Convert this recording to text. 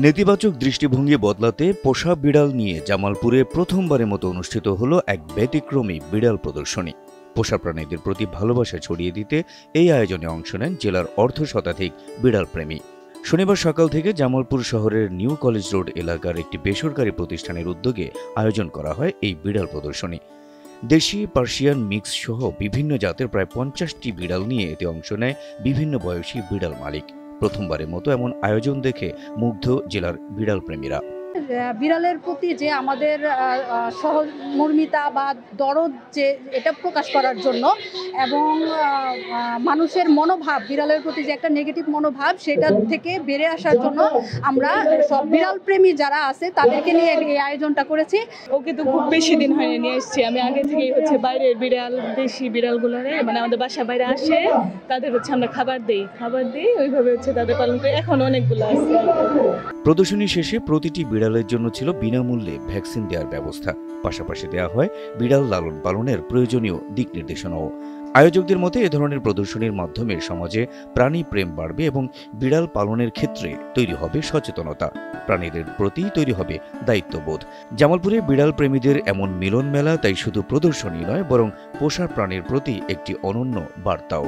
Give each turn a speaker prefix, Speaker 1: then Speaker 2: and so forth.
Speaker 1: নেতিবাচক দৃষ্টিভঙ্গি বদলাতে পোষা বিড়াল নিয়ে জামালপুরে প্রথমবারের মতো অনুষ্ঠিত হলো এক ব্যতিক্রমী বিড়াল প্রদর্শনী। পোষা প্রাণীদের প্রতি ভালোবাসা ছড়িয়ে দিতে এই আয়োজনে অংশ নেন জেলার অর্ধশতাধিক বিড়াল প্রেমী। শনিবার সকাল থেকে জামালপুর শহরের নিউ কলেজ রোড এলাকার একটি বেসরকারি প্রতিষ্ঠানের উদ্যোগে আয়োজন করা হয় এই বিড়াল প্রদর্শনী। দেশি, পার্সিয়ান মিক্স সহ বিভিন্ন জাতের প্রায় 50টি বিড়াল নিয়ে এতে অংশ নেয় বিভিন্ন বয়সী বিড়াল মালিক। প্রথমবারের মতো এমন আয়োজন দেখে মুগ্ধ জেলার বিড়াল প্রেমীরা।
Speaker 2: বিড়ালের প্রতি যে আমাদের সহমর্মিতা বা দরদ যে এটা প্রকাশ করার জন্য এবং মানুষের মনোভাব, বিড়ালের প্রতি যে একটা নেগেটিভ মনোভাব সেটা থেকে বেড়ে আসার জন্য আমরা সব বিড়াল প্রেমী যারা আছে তাদেরকে নিয়ে এই আয়োজনটা করেছি।
Speaker 3: ওকে তো খুব বেশি দিন হয়নি নিয়ে এসেছি আমি। আগে থেকেই বাইরের বিড়াল, দেশি বিড়ালগুলোরে আমাদের বাসা বাইরে আসে, তাদের আমরা খাবার দিই ওইভাবে তাদের পালন করি। এখন অনেকগুলো আছে।
Speaker 1: প্রদর্শনী শেষে প্রতিটি বিড়ালের জন্য ছিল বিনামূল্যে ভ্যাকসিন দেওয়ার ব্যবস্থা। পাশাপাশি দেওয়া হয় বিড়াল লালন পালনের প্রয়োজনীয় দিক নির্দেশনাও। আয়োজকদের মতে এ ধরনের প্রদর্শনীর মাধ্যমে সমাজে প্রাণী প্রেম বাড়বে এবং বিড়াল পালনের ক্ষেত্রে তৈরি হবে সচেতনতা, প্রাণীদের প্রতি তৈরি হবে দায়িত্ববোধ। জামালপুরে বিড়াল প্রেমীদের এমন মিলন মেলা তাই শুধু প্রদর্শনী নয়, বরং পোষা প্রাণীর প্রতি একটি অনন্য বার্তাও।